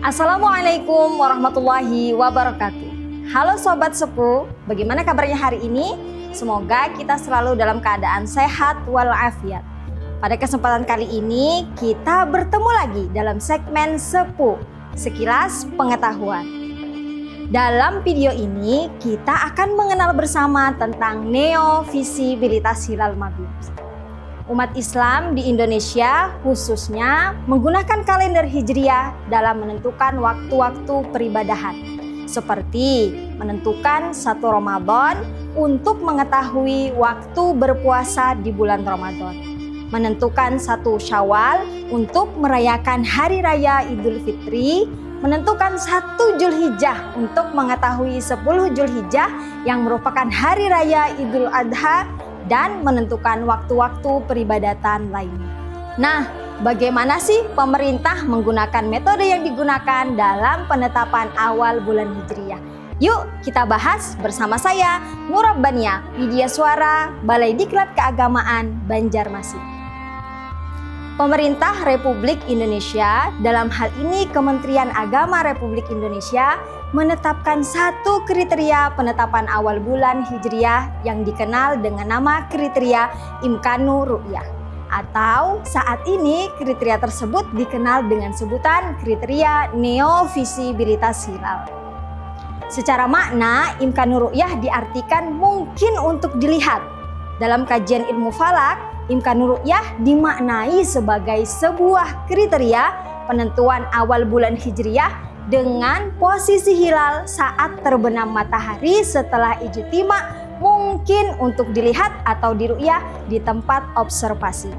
Assalamualaikum warahmatullahi wabarakatuh. Halo Sobat Sepuh, bagaimana kabarnya hari ini? Semoga kita selalu dalam keadaan sehat walafiat. Pada kesempatan kali ini kita bertemu lagi dalam segmen Sepuh, Sekilas Pengetahuan. Dalam video ini kita akan mengenal bersama tentang neovisibilitas hilal mabim. Umat Islam di Indonesia khususnya menggunakan kalender Hijriah dalam menentukan waktu-waktu peribadahan, seperti menentukan 1 Ramadan untuk mengetahui waktu berpuasa di bulan Ramadan, menentukan 1 Syawal untuk merayakan Hari Raya Idul Fitri, menentukan 1 Zulhijjah untuk mengetahui 10 Zulhijjah yang merupakan Hari Raya Idul Adha, dan menentukan waktu-waktu peribadatan lainnya. Nah, bagaimana sih pemerintah menggunakan metode yang digunakan dalam penetapan awal bulan Hijriah? Yuk kita bahas bersama saya, Murabbania, Widya Suara, Balai Diklat Keagamaan, Banjarmasin. Pemerintah Republik Indonesia, dalam hal ini Kementerian Agama Republik Indonesia, menetapkan 1 kriteria penetapan awal bulan Hijriah yang dikenal dengan nama kriteria Imkanur Ru'yah, atau saat ini kriteria tersebut dikenal dengan sebutan kriteria neovisibilitas hilal. Secara makna, Imkanur Ru'yah diartikan mungkin untuk dilihat. Dalam kajian ilmu falak, Imkanur Ru'yah dimaknai sebagai sebuah kriteria penentuan awal bulan Hijriah dengan posisi hilal saat terbenam matahari setelah ijtima mungkin untuk dilihat atau diru'yah di tempat observasi.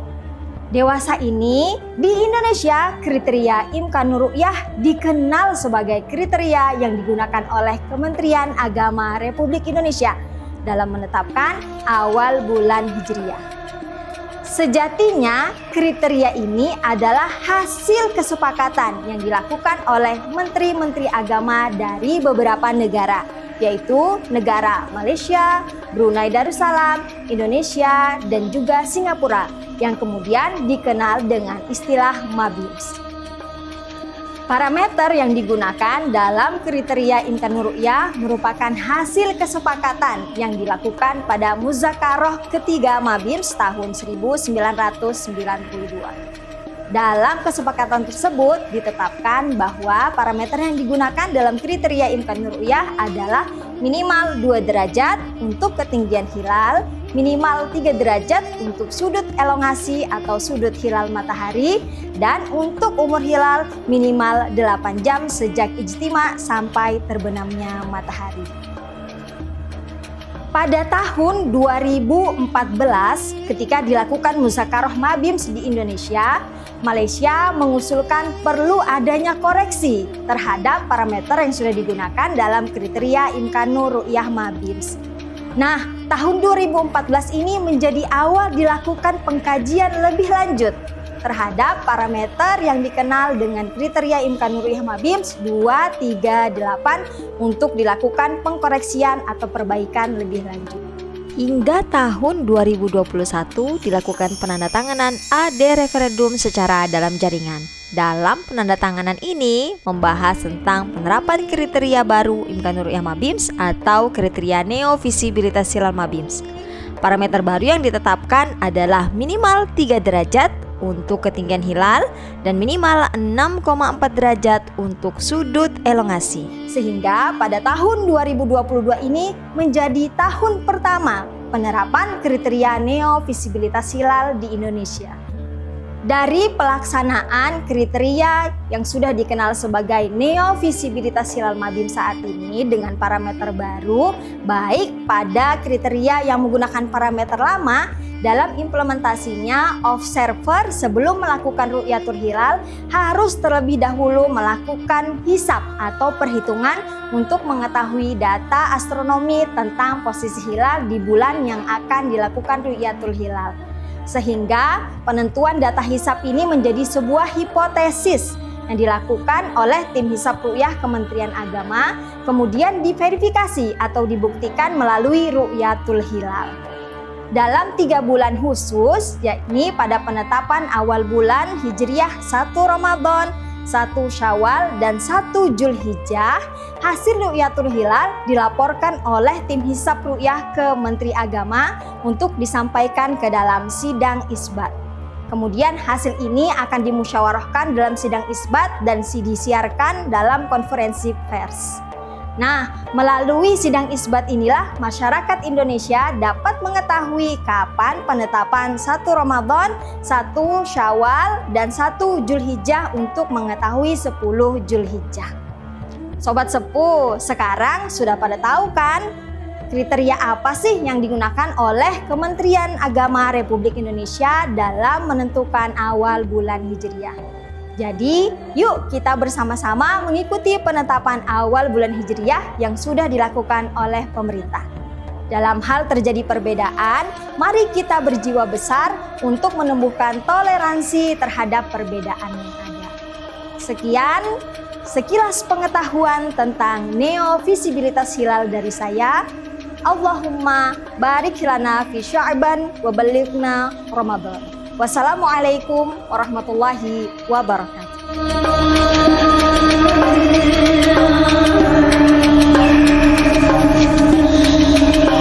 Dewasa ini di Indonesia kriteria Imkanur Ru'yah dikenal sebagai kriteria yang digunakan oleh Kementerian Agama Republik Indonesia dalam menetapkan awal bulan Hijriah. Sejatinya kriteria ini adalah hasil kesepakatan yang dilakukan oleh menteri-menteri agama dari beberapa negara, yaitu negara Malaysia, Brunei Darussalam, Indonesia, dan juga Singapura, yang kemudian dikenal dengan istilah MABIMS. Parameter yang digunakan dalam kriteria Imkanur Ru'yah merupakan hasil kesepakatan yang dilakukan pada Muzakaroh ketiga MABIMS tahun 1992. Dalam kesepakatan tersebut ditetapkan bahwa parameter yang digunakan dalam kriteria Imkanur Ru'yah adalah minimal 2 derajat untuk ketinggian hilal, minimal 3 derajat untuk sudut elongasi atau sudut hilal matahari, dan untuk umur hilal minimal 8 jam sejak ijtima sampai terbenamnya matahari. Pada tahun 2014 ketika dilakukan Muzakaroh MABIMS di Indonesia, Malaysia mengusulkan perlu adanya koreksi terhadap parameter yang sudah digunakan dalam kriteria Imkanur Ru'yah MABIMS. Nah, tahun 2014 ini menjadi awal dilakukan pengkajian lebih lanjut terhadap parameter yang dikenal dengan kriteria Imkanur Ru'yah MABIMS 238 untuk dilakukan pengkoreksian atau perbaikan lebih lanjut. Hingga tahun 2021 dilakukan penandatanganan AD referendum secara dalam jaringan. Dalam penandatanganan ini membahas tentang penerapan kriteria baru Imkanur Ru'yah MABIMS atau kriteria neovisibilitas hilal MABIMS. Parameter baru yang ditetapkan adalah minimal 3 derajat untuk ketinggian hilal dan minimal 6,4 derajat untuk sudut elongasi. Sehingga pada tahun 2022 ini menjadi tahun pertama penerapan kriteria neovisibilitas hilal di Indonesia. Dari pelaksanaan kriteria yang sudah dikenal sebagai neovisibilitas hilal mabim saat ini dengan parameter baru, baik pada kriteria yang menggunakan parameter lama, dalam implementasinya observer sebelum melakukan ru'yatul hilal harus terlebih dahulu melakukan hisab atau perhitungan untuk mengetahui data astronomi tentang posisi hilal di bulan yang akan dilakukan ru'yatul hilal. Sehingga penentuan data hisab ini menjadi sebuah hipotesis yang dilakukan oleh tim hisab ru'yah Kementerian Agama, kemudian diverifikasi atau dibuktikan melalui ru'yatul hilal. Dalam 3 bulan khusus, yakni pada penetapan awal bulan Hijriah 1 Ramadan, 1 Syawal, dan 1 Zulhijjah, hasil ru'yatul hilal dilaporkan oleh tim hisab ru'yah ke Menteri Agama untuk disampaikan ke dalam sidang isbat. Kemudian hasil ini akan dimusyawarahkan dalam sidang isbat dan disiarkan dalam konferensi pers. Nah, melalui sidang isbat inilah masyarakat Indonesia dapat mengetahui kapan penetapan 1 Ramadan, 1 Syawal, dan 1 Zulhijjah untuk mengetahui 10 Zulhijjah. Sobat Sepuh, sekarang sudah pada tahu kan kriteria apa sih yang digunakan oleh Kementerian Agama Republik Indonesia dalam menentukan awal bulan Hijriah? Jadi, yuk kita bersama-sama mengikuti penetapan awal bulan Hijriah yang sudah dilakukan oleh pemerintah. Dalam hal terjadi perbedaan, mari kita berjiwa besar untuk menumbuhkan toleransi terhadap perbedaan yang ada. Sekian sekilas pengetahuan tentang neovisibilitas hilal dari saya. Allahumma barik lana fi Sya'ban wa ballighna Ramadan. Wassalamualaikum warahmatullahi wabarakatuh.